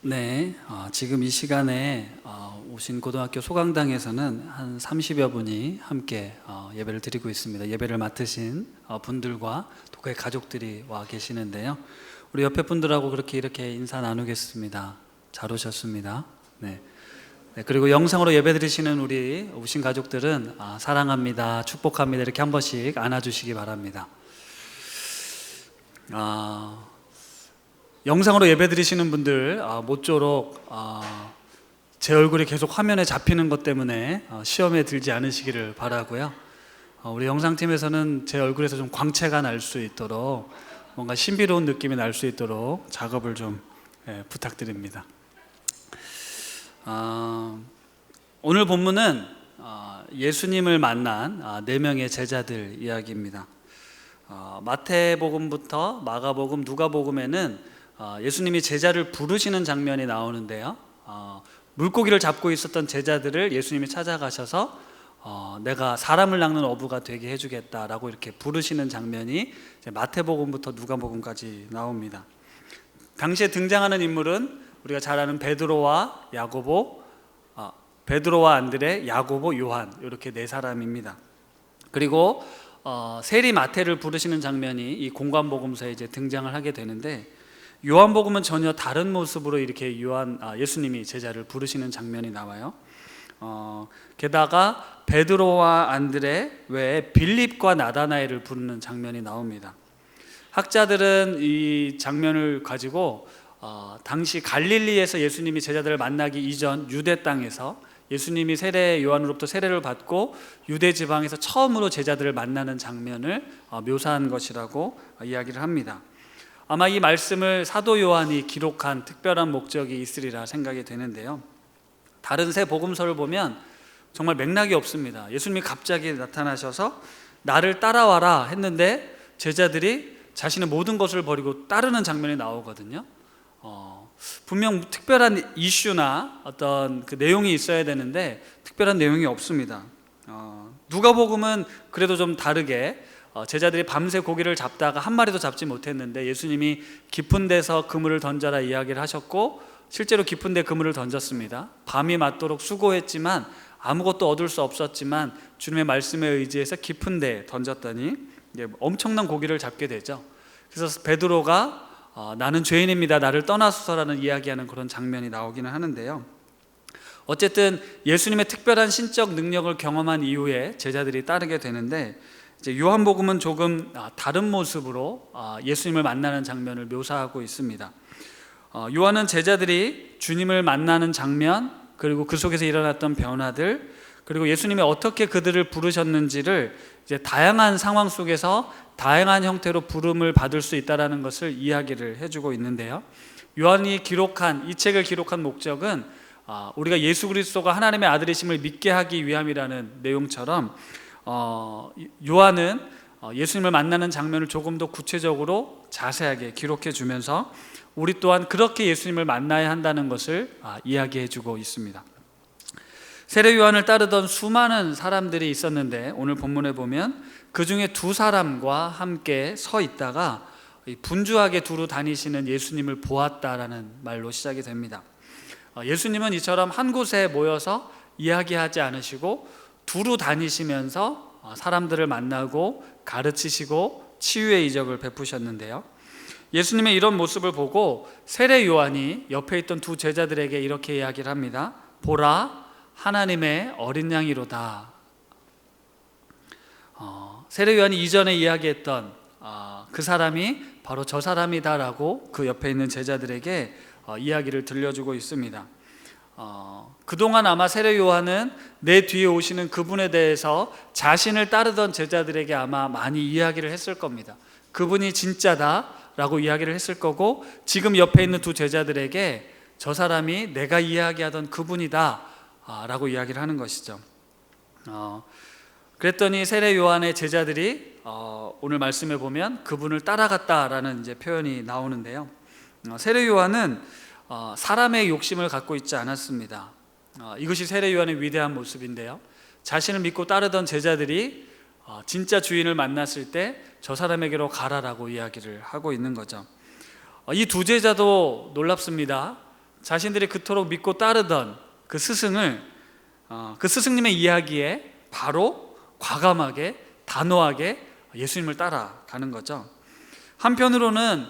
네, 지금 이 시간에 오신 고등학교 소강당에서는 한 30여 분이 함께 예배를 드리고 있습니다. 예배를 맡으신 분들과 또 그의 가족들이 와 계시는데요. 우리 옆에 분들하고 이렇게 인사 나누겠습니다. 잘 오셨습니다. 네. 네, 그리고 영상으로 예배 드리시는 우리 오신 가족들은 사랑합니다, 축복합니다 이렇게 한 번씩 안아주시기 바랍니다. 영상으로 예배 드리시는 분들 모쪼록 제 얼굴이 계속 화면에 잡히는 것 때문에 시험에 들지 않으시기를 바라고요. 우리 영상팀에서는 제 얼굴에서 좀 광채가 날 수 있도록, 뭔가 신비로운 느낌이 날 수 있도록 작업을 좀 부탁드립니다. 오늘 본문은 예수님을 만난 4명의 제자들 이야기입니다. 마태복음부터 마가복음, 누가복음에는 예수님이 제자를 부르시는 장면이 나오는데요. 물고기를 잡고 있었던 제자들을 예수님이 찾아가셔서 내가 사람을 낚는 어부가 되게 해주겠다라고 이렇게 부르시는 장면이 마태복음부터 누가복음까지 나옵니다. 당시에 등장하는 인물은 우리가 잘 아는 베드로와 야고보, 베드로와 안드레, 야고보, 요한, 이렇게 4사람입니다. 그리고 세리 마태를 부르시는 장면이 이 공관복음서에 이제 등장을 하게 되는데, 요한복음은 전혀 다른 모습으로 이렇게 예수님이 제자를 부르시는 장면이 나와요. 게다가 베드로와 안드레 외에 빌립과 나다나엘을 부르는 장면이 나옵니다. 학자들은 이 장면을 가지고 당시 갈릴리에서 예수님이 제자들을 만나기 이전 유대 땅에서 예수님이 요한으로부터 세례를 받고 유대 지방에서 처음으로 제자들을 만나는 장면을 묘사한 것이라고 이야기를 합니다. 아마 이 말씀을 사도 요한이 기록한 특별한 목적이 있으리라 생각이 되는데요. 다른 세 복음서를 보면 정말 맥락이 없습니다. 예수님이 갑자기 나타나셔서 나를 따라와라 했는데 제자들이 자신의 모든 것을 버리고 따르는 장면이 나오거든요. 분명 특별한 이슈나 어떤 그 내용이 있어야 되는데 특별한 내용이 없습니다. 누가복음은 그래도 좀 다르게 제자들이 밤새 고기를 잡다가 한 마리도 잡지 못했는데 예수님이 깊은 데서 그물을 던져라 이야기를 하셨고 실제로 깊은 데 그물을 던졌습니다. 밤이 맞도록 수고했지만 아무것도 얻을 수 없었지만 주님의 말씀에 의지해서 깊은 데 던졌더니 엄청난 고기를 잡게 되죠. 그래서 베드로가 나는 죄인입니다, 나를 떠나소서라는 이야기하는 그런 장면이 나오기는 하는데요. 어쨌든 예수님의 특별한 신적 능력을 경험한 이후에 제자들이 따르게 되는데, 이제 요한복음은 조금 다른 모습으로 예수님을 만나는 장면을 묘사하고 있습니다. 요한은 제자들이 주님을 만나는 장면, 그리고 그 속에서 일어났던 변화들, 그리고 예수님이 어떻게 그들을 부르셨는지를 이제 다양한 상황 속에서 다양한 형태로 부름을 받을 수 있다는 것을 이야기를 해주고 있는데요. 요한이 이 책을 기록한 목적은 우리가 예수 그리스도가 하나님의 아들이심을 믿게 하기 위함이라는 내용처럼 요한은 예수님을 만나는 장면을 조금 더 구체적으로 자세하게 기록해 주면서 우리 또한 그렇게 예수님을 만나야 한다는 것을 이야기해 주고 있습니다. 세례 요한을 따르던 수많은 사람들이 있었는데 오늘 본문에 보면 그 중에 2사람과 함께 서 있다가 분주하게 두루 다니시는 예수님을 보았다라는 말로 시작이 됩니다. 예수님은 이처럼 한 곳에 모여서 이야기하지 않으시고 두루 다니시면서 사람들을 만나고 가르치시고 치유의 이적을 베푸셨는데요. 예수님의 이런 모습을 보고 세례 요한이 옆에 있던 2 제자들에게 이렇게 이야기를 합니다. 보라, 하나님의 어린 양이로다. 세례 요한이 이전에 이야기했던 그 사람이 바로 저 사람이다라고 그 옆에 있는 제자들에게 이야기를 들려주고 있습니다. 그동안 아마 세례 요한은 내 뒤에 오시는 그분에 대해서 자신을 따르던 제자들에게 아마 많이 이야기를 했을 겁니다. 그분이 진짜다라고 이야기를 했을 거고, 지금 옆에 있는 2 제자들에게 저 사람이 내가 이야기하던 그분이다 라고 이야기를 하는 것이죠. 그랬더니 세례 요한의 제자들이 오늘 말씀에 보면 그분을 따라갔다라는 이제 표현이 나오는데요. 세례 요한은 사람의 욕심을 갖고 있지 않았습니다. 이것이 세례 요한의 위대한 모습인데요. 자신을 믿고 따르던 제자들이 진짜 주인을 만났을 때 저 사람에게로 가라라고 이야기를 하고 있는 거죠. 이 2 제자도 놀랍습니다. 자신들이 그토록 믿고 따르던 그 스승을 그 스승님의 이야기에 바로 과감하게 단호하게 예수님을 따라가는 거죠. 한편으로는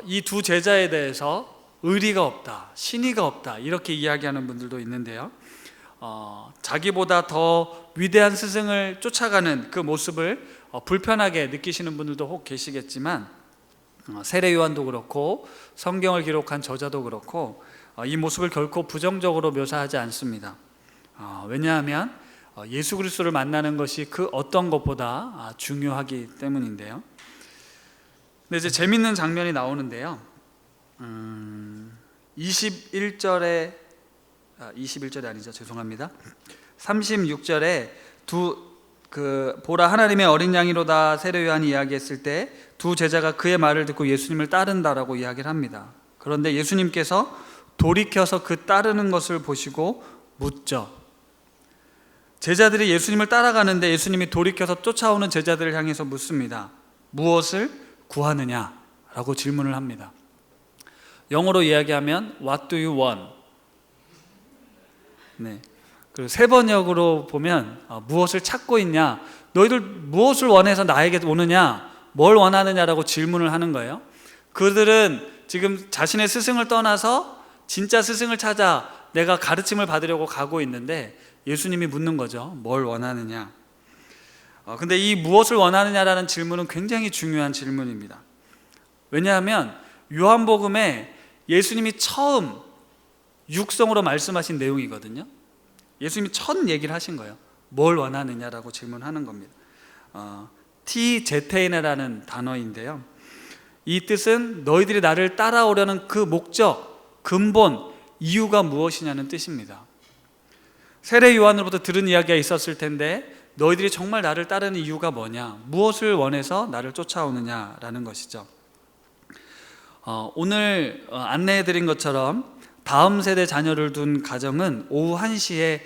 이 두 제자에 대해서 의리가 없다, 신의가 없다 이렇게 이야기하는 분들도 있는데요. 자기보다 더 위대한 스승을 쫓아가는 그 모습을 불편하게 느끼시는 분들도 혹 계시겠지만 세례 요한도 그렇고 성경을 기록한 저자도 그렇고 이 모습을 결코 부정적으로 묘사하지 않습니다. 왜냐하면 예수 그리스도를 만나는 것이 그 어떤 것보다 중요하기 때문인데요. 근데 이제 재밌는 장면이 나오는데요. 21절에 21절이 아니죠. 죄송합니다. 36절에 보라 하나님의 어린 양이로다 세례 요한이 이야기했을 때 두 제자가 그의 말을 듣고 예수님을 따른다라고 이야기를 합니다. 그런데 예수님께서 돌이켜서 그 따르는 것을 보시고 묻죠. 제자들이 예수님을 따라가는데 예수님이 돌이켜서 쫓아오는 제자들을 향해서 묻습니다. 무엇을 구하느냐라고 질문을 합니다. 영어로 이야기하면 What do you want? 네. 그리고 세 번역으로 보면 무엇을 찾고 있냐? 너희들 무엇을 원해서 나에게 오느냐? 뭘 원하느냐라고 질문을 하는 거예요. 그들은 지금 자신의 스승을 떠나서 진짜 스승을 찾아 내가 가르침을 받으려고 가고 있는데 예수님이 묻는 거죠. 뭘 원하느냐? 근데 이 무엇을 원하느냐라는 질문은 굉장히 중요한 질문입니다. 왜냐하면 요한복음에 예수님이 처음 육성으로 말씀하신 내용이거든요. 예수님이 첫 얘기를 하신 거예요. 뭘 원하느냐라고 질문하는 겁니다. 티제테이네라는 단어인데요. 이 뜻은 너희들이 나를 따라오려는 그 목적, 근본, 이유가 무엇이냐는 뜻입니다. 세례 요한으로부터 들은 이야기가 있었을 텐데 너희들이 정말 나를 따르는 이유가 뭐냐? 무엇을 원해서 나를 쫓아오느냐라는 것이죠. 오늘 안내해드린 것처럼 다음 세대 자녀를 둔 가정은 오후 1시에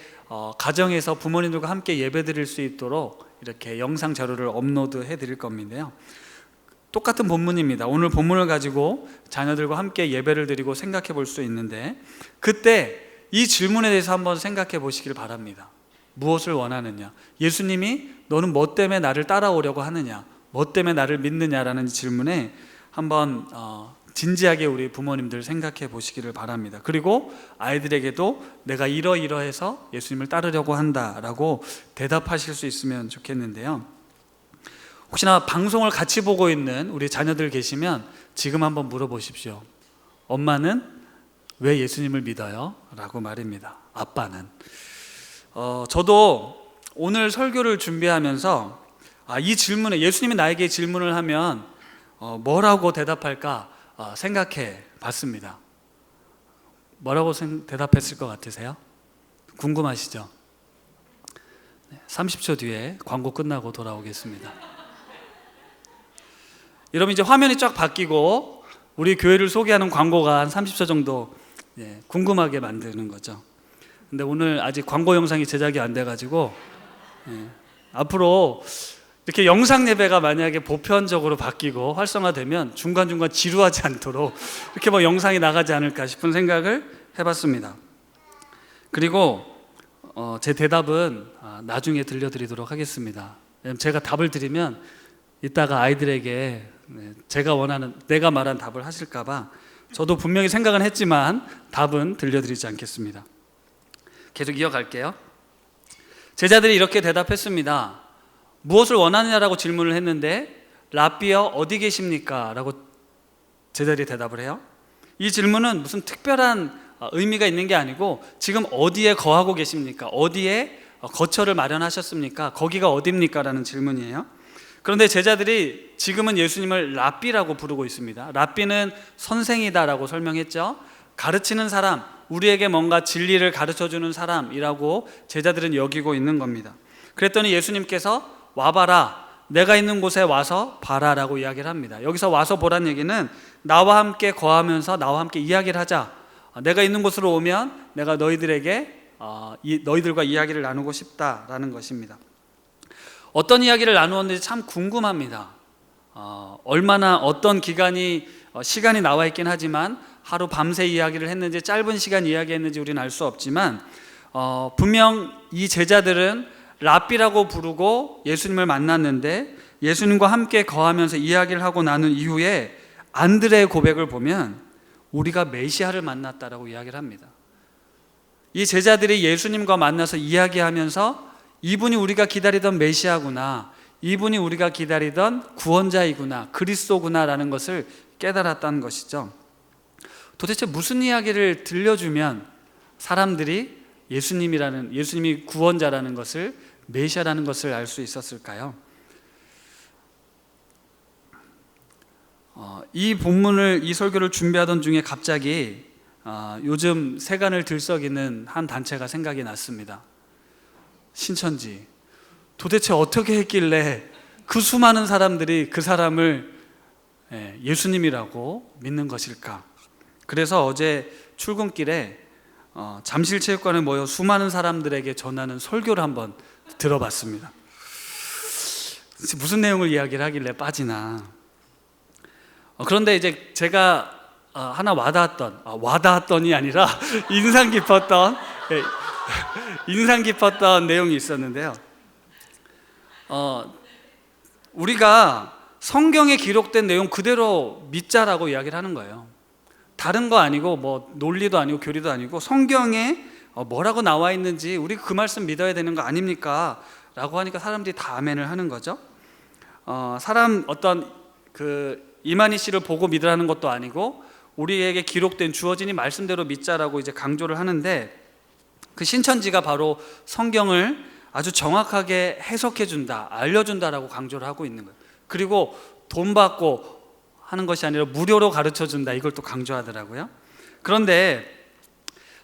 가정에서 부모님들과 함께 예배드릴 수 있도록 이렇게 영상 자료를 업로드해 드릴 겁니다요. 똑같은 본문입니다. 오늘 본문을 가지고 자녀들과 함께 예배를 드리고 생각해 볼 수 있는데 그때 이 질문에 대해서 한번 생각해 보시길 바랍니다. 무엇을 원하느냐? 예수님이 너는 뭐 때문에 나를 따라오려고 하느냐? 뭐 때문에 나를 믿느냐라는 질문에 한번 진지하게 우리 부모님들 생각해 보시기를 바랍니다. 그리고 아이들에게도 내가 이러이러해서 예수님을 따르려고 한다라고 대답하실 수 있으면 좋겠는데요. 혹시나 방송을 같이 보고 있는 우리 자녀들 계시면 지금 한번 물어보십시오. 엄마는 왜 예수님을 믿어요? 라고 말입니다. 아빠는. 저도 오늘 설교를 준비하면서 이 질문에 예수님이 나에게 질문을 하면 뭐라고 대답할까 생각해 봤습니다. 뭐라고 대답했을 것 같으세요? 궁금하시죠? 30초 뒤에 광고 끝나고 돌아오겠습니다. 여러분 이제 화면이 쫙 바뀌고 우리 교회를 소개하는 광고가 한 30초 정도 궁금하게 만드는 거죠. 근데 오늘 아직 광고 영상이 제작이 안 돼가지고 앞으로 이렇게 영상 예배가 만약에 보편적으로 바뀌고 활성화되면 중간중간 지루하지 않도록 이렇게 뭐 영상이 나가지 않을까 싶은 생각을 해봤습니다. 그리고 제 대답은 나중에 들려드리도록 하겠습니다. 제가 답을 드리면 이따가 아이들에게 내가 말한 답을 하실까봐 저도 분명히 생각은 했지만 답은 들려드리지 않겠습니다. 계속 이어갈게요. 제자들이 이렇게 대답했습니다. 무엇을 원하느냐라고 질문을 했는데 랍비여 어디 계십니까? 라고 제자들이 대답을 해요. 이 질문은 무슨 특별한 의미가 있는 게 아니고 지금 어디에 거하고 계십니까? 어디에 거처를 마련하셨습니까? 거기가 어디입니까? 라는 질문이에요. 그런데 제자들이 지금은 예수님을 랍비라고 부르고 있습니다. 랍비는 선생이다라고 설명했죠. 가르치는 사람, 우리에게 뭔가 진리를 가르쳐주는 사람이라고 제자들은 여기고 있는 겁니다. 그랬더니 예수님께서 와봐라, 내가 있는 곳에 와서 봐라라고 이야기를 합니다. 여기서 와서 보란 얘기는 나와 함께 거하면서 나와 함께 이야기를 하자. 내가 있는 곳으로 오면 내가 너희들과 이야기를 나누고 싶다라는 것입니다. 어떤 이야기를 나누었는지 참 궁금합니다. 얼마나 어떤 시간이 나와 있긴 하지만 하루 밤새 이야기를 했는지 짧은 시간 이야기했는지 우리는 알 수 없지만 분명 이 제자들은 랍비라고 부르고 예수님을 만났는데 예수님과 함께 거하면서 이야기를 하고 나눈 이후에 안드레의 고백을 보면 우리가 메시아를 만났다라고 이야기를 합니다. 이 제자들이 예수님과 만나서 이야기하면서 이분이 우리가 기다리던 메시아구나, 이분이 우리가 기다리던 구원자이구나, 그리스도구나라는 것을 깨달았다는 것이죠. 도대체 무슨 이야기를 들려주면 사람들이 예수님이 구원자라는 것을, 메시아라는 것을 알 수 있었을까요? 이 설교를 준비하던 중에 갑자기 요즘 세간을 들썩이는 한 단체가 생각이 났습니다. 신천지. 도대체 어떻게 했길래 그 수많은 사람들이 그 사람을 예수님이라고 믿는 것일까? 그래서 어제 출근길에 잠실체육관에 모여 수많은 사람들에게 전하는 설교를 한번 들어봤습니다. 무슨 내용을 이야기를 하길래 빠지나. 그런데 이제 제가 하나 와닿았던이 아니라 인상 깊었던 내용이 있었는데요. 우리가 성경에 기록된 내용 그대로 믿자라고 이야기를 하는 거예요. 다른 거 아니고 뭐 논리도 아니고 교리도 아니고 성경에 뭐라고 나와 있는지 우리 그 말씀 믿어야 되는 거 아닙니까? 라고 하니까 사람들이 다 아멘을 하는 거죠. 어떤 이만희 씨를 보고 믿으라는 것도 아니고 우리에게 기록된 주어진 이 말씀대로 믿자라고 이제 강조를 하는데, 그 신천지가 바로 성경을 아주 정확하게 해석해 준다, 알려준다라고 강조를 하고 있는 거예요. 그리고 돈 받고 하는 것이 아니라 무료로 가르쳐 준다, 이걸 또 강조하더라고요. 그런데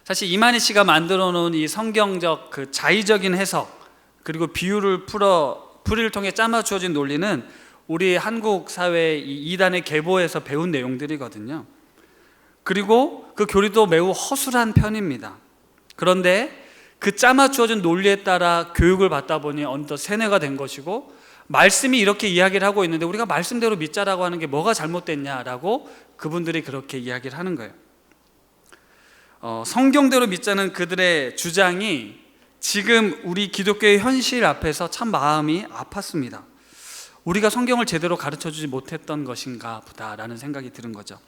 사실 이만희 씨가 만들어 놓은 이 성경적 그 자의적인 해석, 그리고 풀이를 통해 짜맞추어진 논리는 우리 한국 사회의 이 이단의 계보에서 배운 내용들이거든요. 그리고 그 교리도 매우 허술한 편입니다. 그런데 그 짜맞추어진 논리에 따라 교육을 받다 보니 어느덧 세뇌가 된 것이고, 말씀이 이렇게 이야기를 하고 있는데 우리가 말씀대로 믿자라고 하는 게 뭐가 잘못됐냐라고 그분들이 그렇게 이야기를 하는 거예요. 성경대로 믿자는 그들의 주장이 지금 우리 기독교의 현실 앞에서 참 마음이 아팠습니다. 우리가 성경을 제대로 가르쳐주지 못했던 것인가 보다라는 생각이 드는 거죠.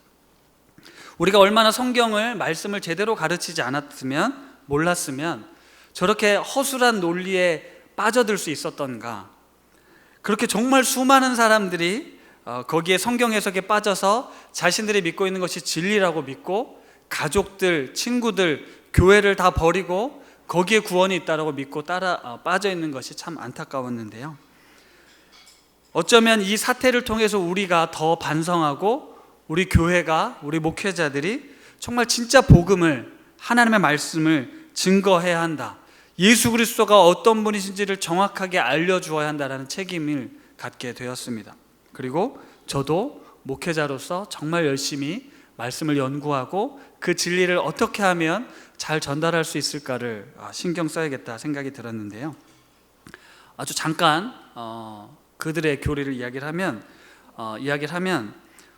우리가 얼마나 성경을, 말씀을 제대로 가르치지 않았으면, 몰랐으면 저렇게 허술한 논리에 빠져들 수 있었던가. 그렇게 정말 수많은 사람들이 거기에 성경 해석에 빠져서 자신들이 믿고 있는 것이 진리라고 믿고, 가족들, 친구들, 교회를 다 버리고 거기에 구원이 있다고 믿고 빠져 있는 것이 참 안타까웠는데요. 어쩌면 이 사태를 통해서 우리가 더 반성하고 우리 교회가, 우리 목회자들이 정말 진짜 복음을, 하나님의 말씀을 증거해야 한다, 예수 그리스도가 어떤 분이신지를 정확하게 알려주어야 한다라는 책임을 갖게 되었습니다. 그리고 저도 목회자로서 정말 열심히 말씀을 연구하고 그 진리를 어떻게 하면 잘 전달할 수 있을까를 신경 써야겠다 생각이 들었는데요. 아주 잠깐 그들의 교리를 이야기를 하면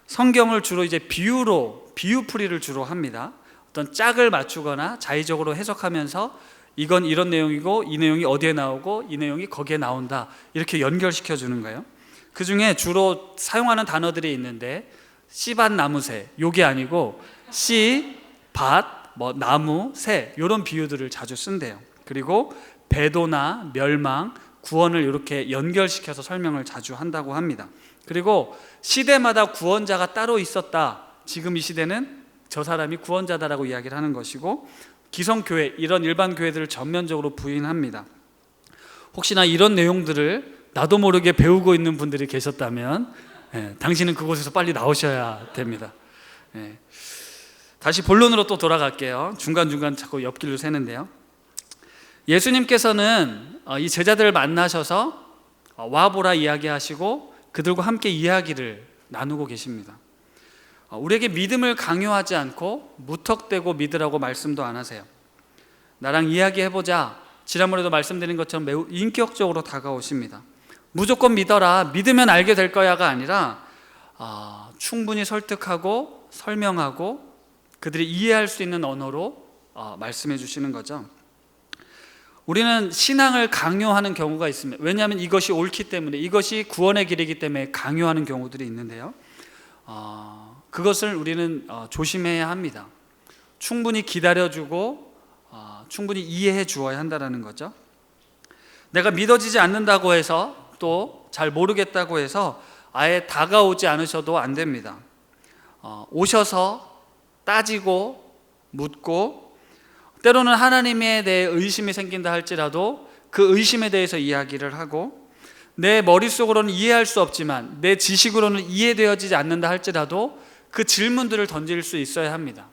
성경을 주로 이제 비유풀이를 주로 합니다. 어떤 짝을 맞추거나 자의적으로 해석하면서 이건 이런 내용이고 이 내용이 어디에 나오고 이 내용이 거기에 나온다, 이렇게 연결시켜 주는 거예요. 그 중에 주로 사용하는 단어들이 있는데, 씨밭 나무새, 요게 아니고 씨, 밭, 나무, 새, 이런 비유들을 자주 쓴대요. 그리고 배도나 멸망, 구원을 이렇게 연결시켜서 설명을 자주 한다고 합니다. 그리고 시대마다 구원자가 따로 있었다, 지금 이 시대는 저 사람이 구원자다라고 이야기를 하는 것이고, 기성교회, 이런 일반 교회들을 전면적으로 부인합니다. 혹시나 이런 내용들을 나도 모르게 배우고 있는 분들이 계셨다면 당신은 그곳에서 빨리 나오셔야 됩니다. 다시 본론으로 또 돌아갈게요. 중간중간 자꾸 옆길로 새는데요. 예수님께서는 이 제자들을 만나셔서 와보라 이야기하시고 그들과 함께 이야기를 나누고 계십니다. 우리에게 믿음을 강요하지 않고 무턱대고 믿으라고 말씀도 안 하세요. 나랑 이야기해보자, 지난번에도 말씀드린 것처럼 매우 인격적으로 다가오십니다. 무조건 믿어라, 믿으면 알게 될 거야가 아니라 충분히 설득하고 설명하고 그들이 이해할 수 있는 언어로 말씀해 주시는 거죠. 우리는 신앙을 강요하는 경우가 있습니다. 왜냐하면 이것이 옳기 때문에, 이것이 구원의 길이기 때문에 강요하는 경우들이 있는데요. 그것을 우리는 조심해야 합니다. 충분히 기다려주고 충분히 이해해 주어야 한다는 거죠. 내가 믿어지지 않는다고 해서, 또 잘 모르겠다고 해서 아예 다가오지 않으셔도 안 됩니다. 오셔서 따지고 묻고, 때로는 하나님에 대해 의심이 생긴다 할지라도 그 의심에 대해서 이야기를 하고, 내 머릿속으로는 이해할 수 없지만 내 지식으로는 이해되어지지 않는다 할지라도 그 질문들을 던질 수 있어야 합니다.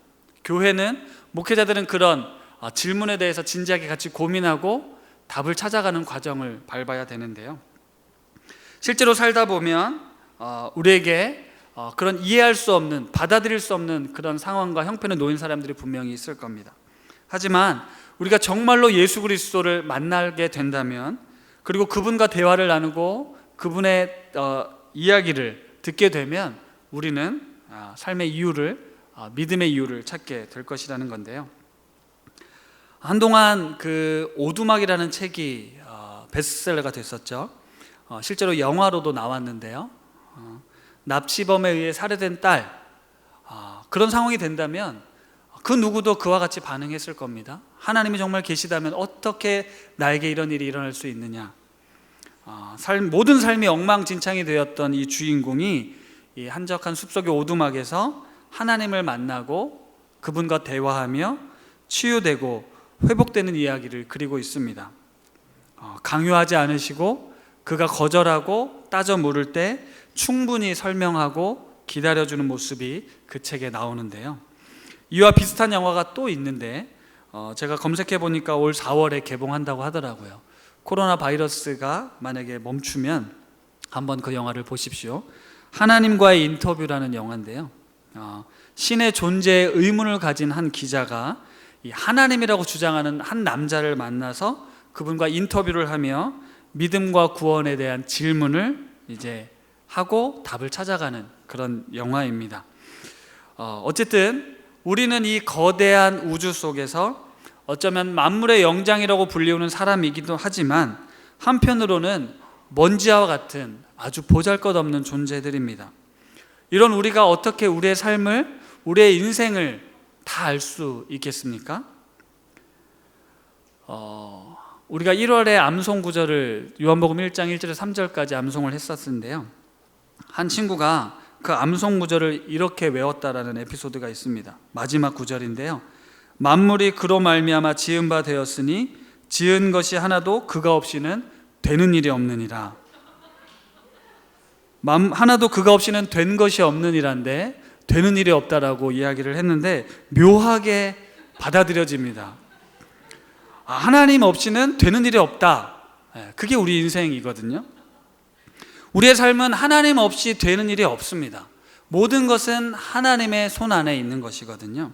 교회는, 목회자들은 그런 질문에 대해서 진지하게 같이 고민하고 답을 찾아가는 과정을 밟아야 되는데요. 실제로 살다 보면 우리에게 그런 이해할 수 없는, 받아들일 수 없는 그런 상황과 형편에 놓인 사람들이 분명히 있을 겁니다. 하지만 우리가 정말로 예수 그리스도를 만나게 된다면, 그리고 그분과 대화를 나누고 그분의 이야기를 듣게 되면 우리는 삶의 이유를, 믿음의 이유를 찾게 될 것이라는 건데요. 한동안 그 오두막이라는 책이 베스트셀러가 됐었죠. 실제로 영화로도 나왔는데요. 납치범에 의해 살해된 딸, 그런 상황이 된다면 그 누구도 그와 같이 반응했을 겁니다. 하나님이 정말 계시다면 어떻게 나에게 이런 일이 일어날 수 있느냐. 모든 삶이 엉망진창이 되었던 이 주인공이 이 한적한 숲속의 오두막에서 하나님을 만나고 그분과 대화하며 치유되고 회복되는 이야기를 그리고 있습니다. 강요하지 않으시고 그가 거절하고 따져 물을 때 충분히 설명하고 기다려주는 모습이 그 책에 나오는데요. 이와 비슷한 영화가 또 있는데 제가 검색해 보니까 올 4월에 개봉한다고 하더라고요. 코로나 바이러스가 만약에 멈추면 한번 그 영화를 보십시오. 하나님과의 인터뷰라는 영화인데요. 신의 존재에 의문을 가진 한 기자가 이 하나님이라고 주장하는 한 남자를 만나서 그분과 인터뷰를 하며 믿음과 구원에 대한 질문을 이제 하고 답을 찾아가는 그런 영화입니다. 어쨌든 우리는 이 거대한 우주 속에서 어쩌면 만물의 영장이라고 불리우는 사람이기도 하지만 한편으로는 먼지와 같은 아주 보잘것없는 존재들입니다. 이런 우리가 어떻게 우리의 삶을, 우리의 인생을 다 알 수 있겠습니까? 우리가 1월에 암송 구절을 요한복음 1장 1절에서 3절까지 암송을 했었는데요. 한 친구가 그 암송 구절을 이렇게 외웠다라는 에피소드가 있습니다. 마지막 구절인데요. 만물이 그로 말미암아 지은 바 되었으니 지은 것이 하나도 그가 없이는 되는 일이 없느니라. 하나도 그가 없이는 된 것이 없느니란데 되는 일이 없다라고 이야기를 했는데 묘하게 받아들여집니다. 하나님 없이는 되는 일이 없다. 그게 우리 인생이거든요. 우리의 삶은 하나님 없이 되는 일이 없습니다. 모든 것은 하나님의 손 안에 있는 것이거든요.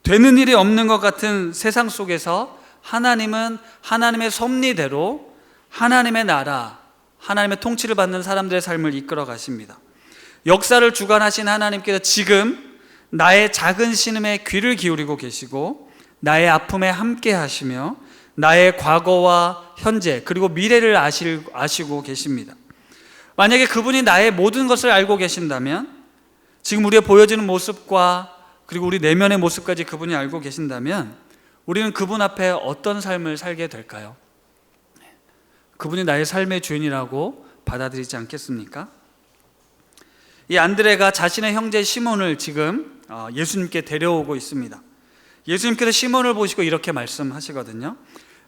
되는 일이 없는 것 같은 세상 속에서 하나님은 하나님의 섭리대로 하나님의 나라, 하나님의 통치를 받는 사람들의 삶을 이끌어 가십니다. 역사를 주관하신 하나님께서 지금 나의 작은 신음에 귀를 기울이고 계시고 나의 아픔에 함께 하시며 나의 과거와 현재 그리고 미래를 아시고 계십니다. 만약에 그분이 나의 모든 것을 알고 계신다면, 지금 우리의 보여지는 모습과 그리고 우리 내면의 모습까지 그분이 알고 계신다면 우리는 그분 앞에 어떤 삶을 살게 될까요? 그분이 나의 삶의 주인이라고 받아들이지 않겠습니까? 이 안드레가 자신의 형제 시몬을 지금 예수님께 데려오고 있습니다. 예수님께서 시몬을 보시고 이렇게 말씀하시거든요.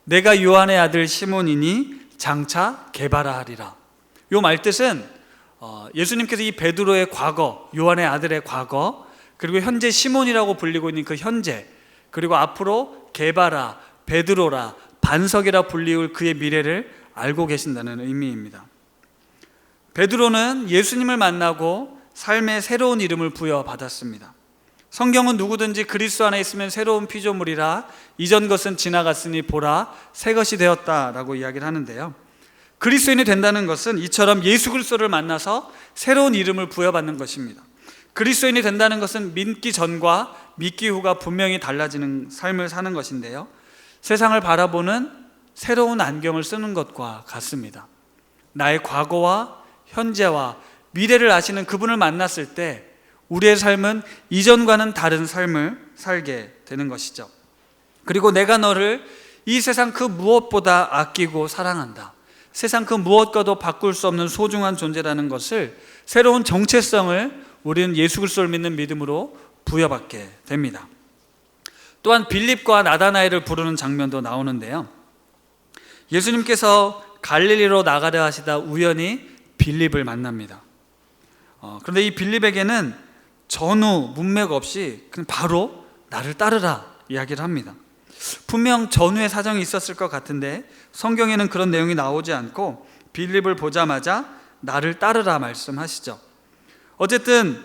내가 요한의 아들 시몬이니 장차 게바라 하리라. 요 말뜻은 예수님께서 이 베드로의 과거, 요한의 아들의 과거, 그리고 현재 시몬이라고 불리고 있는 그 현재, 그리고 앞으로 게바라, 베드로라, 반석이라 불리울 그의 미래를 알고 계신다는 의미입니다. 베드로는 예수님을 만나고 삶의 새로운 이름을 부여받았습니다. 성경은 누구든지 그리스도 안에 있으면 새로운 피조물이라 이전 것은 지나갔으니 보라 새 것이 되었다라고 이야기를 하는데요. 그리스도인이 된다는 것은 이처럼 예수 그리스도를 만나서 새로운 이름을 부여받는 것입니다. 그리스도인이 된다는 것은 믿기 전과 미끼후가 분명히 달라지는 삶을 사는 것인데요, 세상을 바라보는 새로운 안경을 쓰는 것과 같습니다. 나의 과거와 현재와 미래를 아시는 그분을 만났을 때 우리의 삶은 이전과는 다른 삶을 살게 되는 것이죠. 그리고 내가 너를 이 세상 그 무엇보다 아끼고 사랑한다, 세상 그 무엇과도 바꿀 수 없는 소중한 존재라는 것을, 새로운 정체성을 우리는 예수 그리스도를 믿는 믿음으로 부여받게 됩니다. 또한 빌립과 나다나엘을 부르는 장면도 나오는데요, 예수님께서 갈릴리로 나가려 하시다 우연히 빌립을 만납니다. 그런데 이 빌립에게는 전후 문맥 없이 그냥 바로 나를 따르라 이야기를 합니다. 분명 전후의 사정이 있었을 것 같은데 성경에는 그런 내용이 나오지 않고 빌립을 보자마자 나를 따르라 말씀하시죠. 어쨌든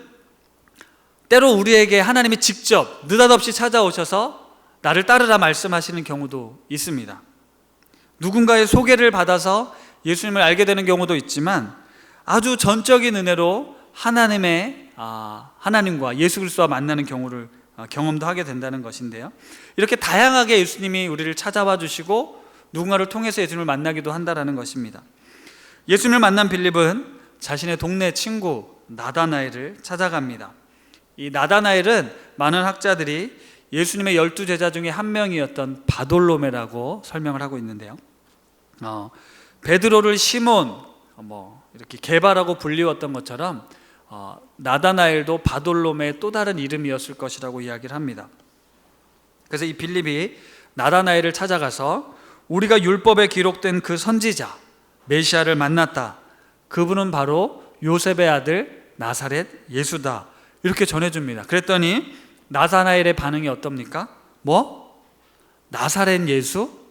때로 우리에게 하나님이 직접 느닷없이 찾아오셔서 나를 따르라 말씀하시는 경우도 있습니다. 누군가의 소개를 받아서 예수님을 알게 되는 경우도 있지만, 아주 전적인 은혜로 하나님과 예수 그리스도와 만나는 경험도 하게 된다는 것인데요, 이렇게 다양하게 예수님이 우리를 찾아와 주시고 누군가를 통해서 예수님을 만나기도 한다는 것입니다. 예수님을 만난 빌립은 자신의 동네 친구 나다나엘을 찾아갑니다. 이 나다나엘은 많은 학자들이 예수님의 12제자 중에 한 명이었던 바돌로메라고 설명을 하고 있는데요, 베드로를 시몬 이렇게 게바라고 불리웠던 것처럼 나다나엘도 바돌로메의 또 다른 이름이었을 것이라고 이야기를 합니다. 그래서 이 빌립이 나다나엘을 찾아가서 우리가 율법에 기록된 그 선지자 메시아를 만났다, 그분은 바로 요셉의 아들 나사렛 예수다, 이렇게 전해줍니다. 그랬더니 나다나엘의 반응이 어떻습니까? 나사렛 예수?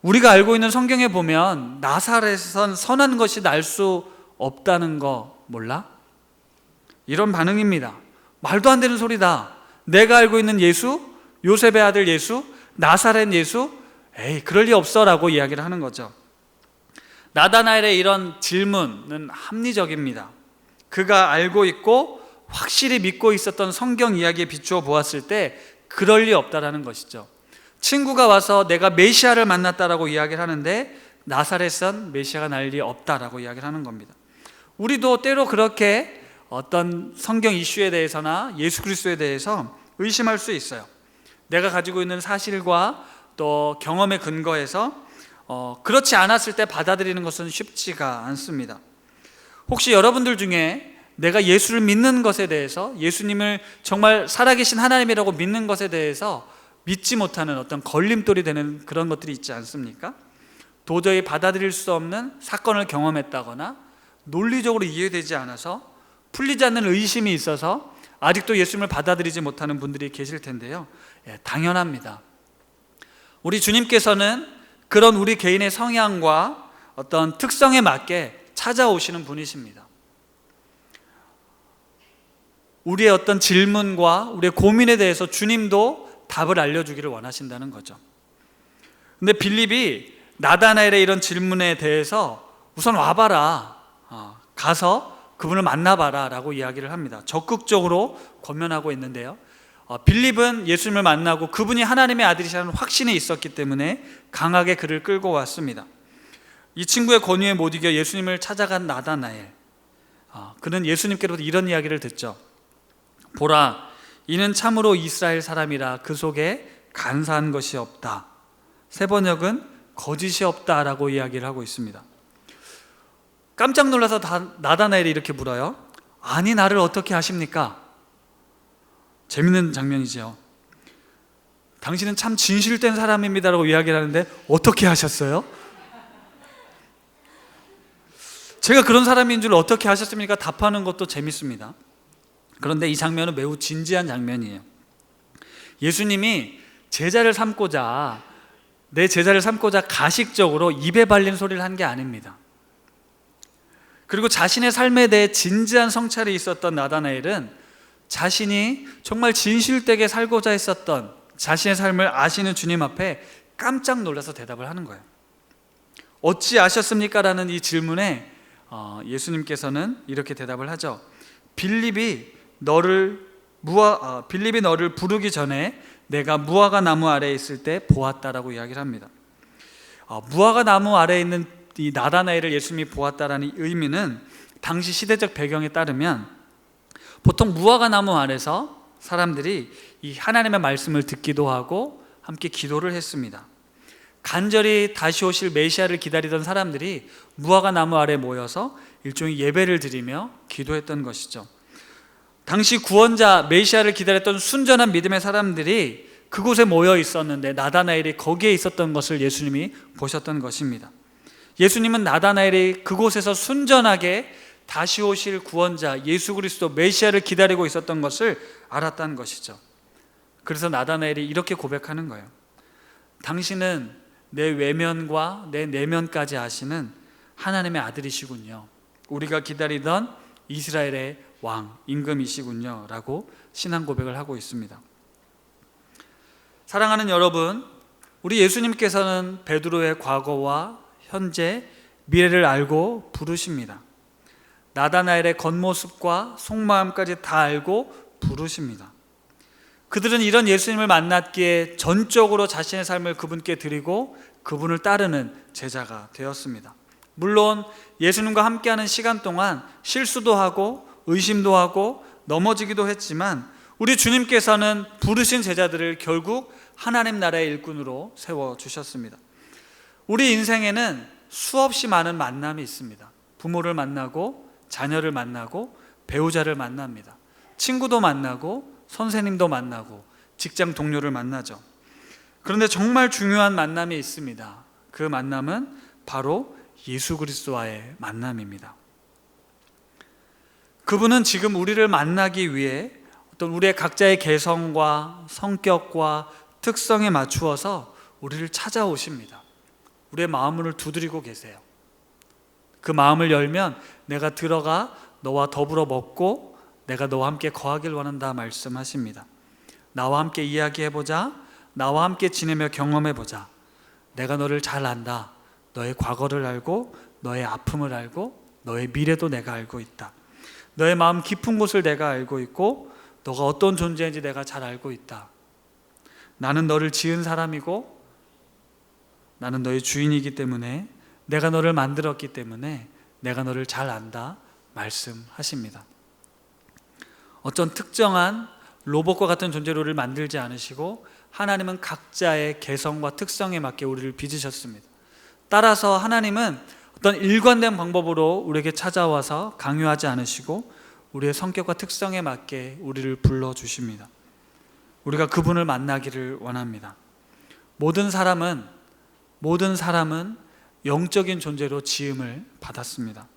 우리가 알고 있는 성경에 보면 나사렛에선 선한 것이 날 수 없다는 거 몰라? 이런 반응입니다. 말도 안 되는 소리다. 내가 알고 있는 예수, 요셉의 아들 예수, 나사렛 예수? 에이, 그럴 리 없어 라고 이야기를 하는 거죠. 나다나엘의 이런 질문은 합리적입니다. 그가 알고 있고 확실히 믿고 있었던 성경 이야기에 비추어 보았을 때 그럴 리 없다라는 것이죠. 친구가 와서 내가 메시아를 만났다라고 이야기를 하는데 나사렛은 메시아가 날 리 없다라고 이야기를 하는 겁니다. 우리도 때로 그렇게 어떤 성경 이슈에 대해서나 예수 그리스도에 대해서 의심할 수 있어요. 내가 가지고 있는 사실과 또 경험에 근거해서 그렇지 않았을 때 받아들이는 것은 쉽지가 않습니다. 혹시 여러분들 중에 내가 예수를 믿는 것에 대해서, 예수님을 정말 살아계신 하나님이라고 믿는 것에 대해서 믿지 못하는 어떤 걸림돌이 되는 그런 것들이 있지 않습니까? 도저히 받아들일 수 없는 사건을 경험했다거나 논리적으로 이해되지 않아서 풀리지 않는 의심이 있어서 아직도 예수님을 받아들이지 못하는 분들이 계실 텐데요, 당연합니다. 우리 주님께서는 그런 우리 개인의 성향과 어떤 특성에 맞게 찾아오시는 분이십니다. 우리의 어떤 질문과 우리의 고민에 대해서 주님도 답을 알려주기를 원하신다는 거죠. 근데 빌립이 나다나엘의 이런 질문에 대해서 우선 와봐라, 가서 그분을 만나봐라 라고 이야기를 합니다. 적극적으로 권면하고 있는데요, 빌립은 예수님을 만나고 그분이 하나님의 아들이시라는 확신이 있었기 때문에 강하게 그를 끌고 왔습니다. 이 친구의 권유에 못 이겨 예수님을 찾아간 나다나엘, 그는 예수님께로부터 이런 이야기를 듣죠. 보라, 이는 참으로 이스라엘 사람이라 그 속에 간사한 것이 없다. 세 번역은 거짓이 없다라고 이야기를 하고 있습니다. 깜짝 놀라서 나다나엘이 이렇게 물어요. 아니, 나를 어떻게 아십니까? 재밌는 장면이죠. 당신은 참 진실된 사람입니다라고 이야기를 하는데 어떻게 하셨어요? 제가 그런 사람인 줄 어떻게 하셨습니까? 답하는 것도 재밌습니다. 그런데 이 장면은 매우 진지한 장면이에요. 예수님이 내 제자를 삼고자 가식적으로 입에 발린 소리를 한 게 아닙니다. 그리고 자신의 삶에 대해 진지한 성찰이 있었던 나다나엘은 자신이 정말 진실되게 살고자 했었던 자신의 삶을 아시는 주님 앞에 깜짝 놀라서 대답을 하는 거예요. 어찌 아셨습니까? 라는 이 질문에 예수님께서는 이렇게 대답을 하죠. 빌립이 너를 빌립이 너를 부르기 전에 내가 무화과 나무 아래에 있을 때 보았다라고 이야기를 합니다. 무화과 나무 아래에 있는 이 나다나엘을 예수님이 보았다라는 의미는 당시 시대적 배경에 따르면 보통 무화과 나무 아래서 사람들이 이 하나님의 말씀을 듣기도 하고 함께 기도를 했습니다. 간절히 다시 오실 메시아를 기다리던 사람들이 무화과 나무 아래 모여서 일종의 예배를 드리며 기도했던 것이죠. 당시 구원자 메시아를 기다렸던 순전한 믿음의 사람들이 그곳에 모여 있었는데 나다나엘이 거기에 있었던 것을 예수님이 보셨던 것입니다. 예수님은 나다나엘이 그곳에서 순전하게 다시 오실 구원자 예수 그리스도 메시아를 기다리고 있었던 것을 알았다는 것이죠. 그래서 나다나엘이 이렇게 고백하는 거예요. 당신은 내 외면과 내 내면까지 아시는 하나님의 아들이시군요. 우리가 기다리던 이스라엘의 왕 임금이시군요 라고 신앙 고백을 하고 있습니다. 사랑하는 여러분, 우리 예수님께서는 베드로의 과거와 현재, 미래를 알고 부르십니다. 나다나엘의 겉모습과 속마음까지 다 알고 부르십니다. 그들은 이런 예수님을 만났기에 전적으로 자신의 삶을 그분께 드리고 그분을 따르는 제자가 되었습니다. 물론 예수님과 함께하는 시간 동안 실수도 하고 의심도 하고 넘어지기도 했지만 우리 주님께서는 부르신 제자들을 결국 하나님 나라의 일꾼으로 세워주셨습니다. 우리 인생에는 수없이 많은 만남이 있습니다. 부모를 만나고 자녀를 만나고 배우자를 만납니다. 친구도 만나고 선생님도 만나고 직장 동료를 만나죠. 그런데 정말 중요한 만남이 있습니다. 그 만남은 바로 예수 그리스도와의 만남입니다. 그분은 지금 우리를 만나기 위해 어떤 우리의 각자의 개성과 성격과 특성에 맞추어서 우리를 찾아오십니다. 우리의 마음을 두드리고 계세요. 그 마음을 열면 내가 들어가 너와 더불어 먹고 내가 너와 함께 거하길 원한다 말씀하십니다. 나와 함께 이야기해보자. 나와 함께 지내며 경험해보자. 내가 너를 잘 안다. 너의 과거를 알고 너의 아픔을 알고 너의 미래도 내가 알고 있다. 너의 마음 깊은 곳을 내가 알고 있고 너가 어떤 존재인지 내가 잘 알고 있다. 나는 너를 지은 사람이고 나는 너의 주인이기 때문에 내가 너를 만들었기 때문에 내가 너를 잘 안다 말씀하십니다. 어떤 특정한 로봇과 같은 존재로 우리를 만들지 않으시고 하나님은 각자의 개성과 특성에 맞게 우리를 빚으셨습니다. 따라서 하나님은 어떤 일관된 방법으로 우리에게 찾아와서 강요하지 않으시고 우리의 성격과 특성에 맞게 우리를 불러주십니다. 우리가 그분을 만나기를 원합니다. 모든 사람은 영적인 존재로 지음을 받았습니다.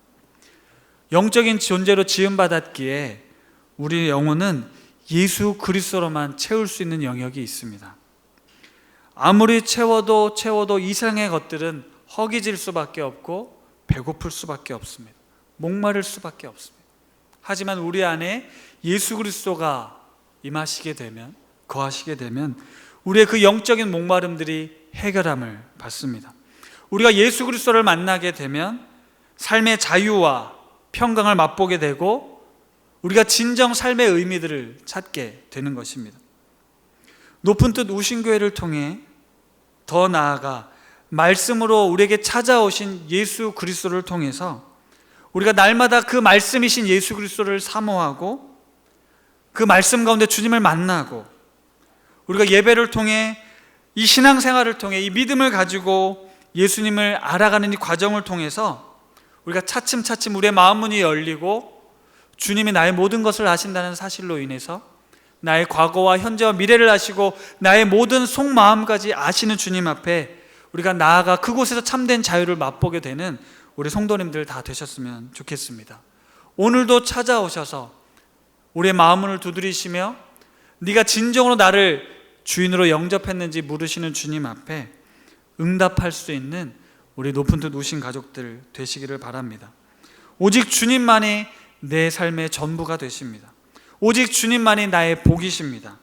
영적인 존재로 지음받았기에 우리의 영혼은 예수 그리스도로만 채울 수 있는 영역이 있습니다. 아무리 채워도 이 세상의 것들은 허기질 수밖에 없고 배고플 수밖에 없습니다. 목마를 수밖에 없습니다. 하지만 우리 안에 예수 그리스도가 임하시게 되면, 거하시게 되면 우리의 그 영적인 목마름들이 해결함을 받습니다. 우리가 예수 그리스도를 만나게 되면 삶의 자유와 평강을 맛보게 되고 우리가 진정 삶의 의미들을 찾게 되는 것입니다. 높은 뜻 우신교회를 통해 더 나아가 말씀으로 우리에게 찾아오신 예수 그리스도를 통해서 우리가 날마다 그 말씀이신 예수 그리스도를 사모하고 그 말씀 가운데 주님을 만나고 우리가 예배를 통해 이 신앙생활을 통해 이 믿음을 가지고 예수님을 알아가는 이 과정을 통해서 우리가 차츰차츰 우리의 마음 문이 열리고 주님이 나의 모든 것을 아신다는 사실로 인해서 나의 과거와 현재와 미래를 아시고 나의 모든 속마음까지 아시는 주님 앞에 우리가 나아가 그곳에서 참된 자유를 맛보게 되는 우리 성도님들 다 되셨으면 좋겠습니다. 오늘도 찾아오셔서 우리의 마음을 두드리시며 네가 진정으로 나를 주인으로 영접했는지 물으시는 주님 앞에 응답할 수 있는 우리 높은 뜻 우신 가족들 되시기를 바랍니다. 오직 주님만이 내 삶의 전부가 되십니다. 오직 주님만이 나의 복이십니다.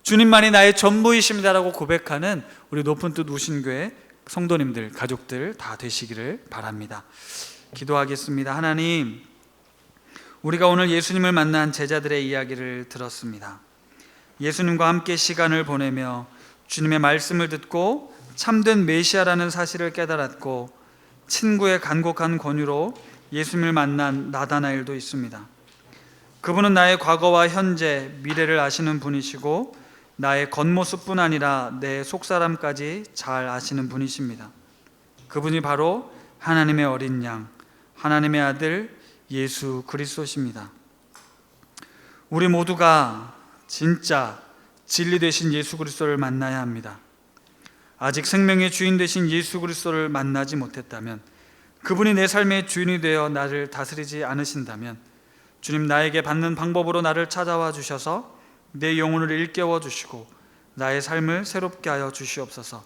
주님만이 나의 전부이십니다라고 고백하는 우리 높은 뜻 우신교회 성도님들, 가족들 다 되시기를 바랍니다. 기도하겠습니다. 하나님, 우리가 오늘 예수님을 만난 제자들의 이야기를 들었습니다. 예수님과 함께 시간을 보내며 주님의 말씀을 듣고 참된 메시아라는 사실을 깨달았고 친구의 간곡한 권유로 예수님을 만난 나다나엘도 있습니다. 그분은 나의 과거와 현재, 미래를 아시는 분이시고 나의 겉모습뿐 아니라 내 속사람까지 잘 아시는 분이십니다. 그분이 바로 하나님의 어린 양, 하나님의 아들 예수 그리스도십니다. 우리 모두가 진짜 진리 되신 예수 그리스도를 만나야 합니다. 아직 생명의 주인 되신 예수 그리스도를 만나지 못했다면, 그분이 내 삶의 주인이 되어 나를 다스리지 않으신다면 주님, 나에게 받는 방법으로 나를 찾아와 주셔서 내 영혼을 일깨워 주시고 나의 삶을 새롭게 하여 주시옵소서.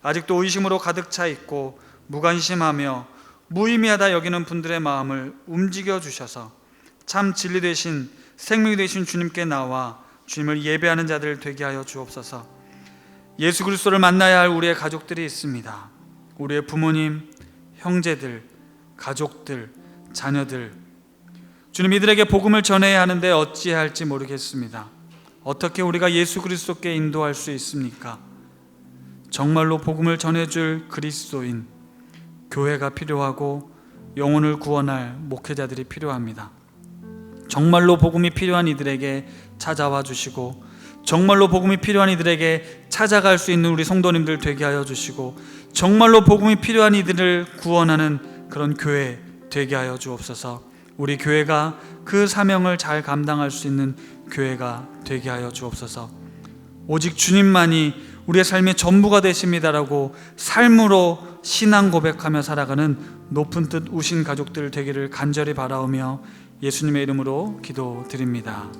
아직도 의심으로 가득 차 있고 무관심하며 무의미하다 여기는 분들의 마음을 움직여 주셔서 참 진리 되신 생명이 되신 주님께 나와 주님을 예배하는 자들 되게 하여 주옵소서. 예수 그리스도를 만나야 할 우리의 가족들이 있습니다. 우리의 부모님, 형제들, 가족들, 자녀들, 주님, 이들에게 복음을 전해야 하는데 어찌해야 할지 모르겠습니다. 어떻게 우리가 예수 그리스도께 인도할 수 있습니까? 정말로 복음을 전해줄 그리스도인, 교회가 필요하고 영혼을 구원할 목회자들이 필요합니다. 정말로 복음이 필요한 이들에게 찾아와 주시고, 정말로 복음이 필요한 이들에게 찾아갈 수 있는 우리 성도님들 되게 하여 주시고, 정말로 복음이 필요한 이들을 구원하는 그런 교회 되게 하여 주옵소서. 우리 교회가 그 사명을 잘 감당할 수 있는 교회가 되게 하여 주옵소서. 오직 주님만이 우리의 삶의 전부가 되십니다라고 삶으로 신앙 고백하며 살아가는 높은 뜻 우신 가족들 되기를 간절히 바라오며 예수님의 이름으로 기도드립니다.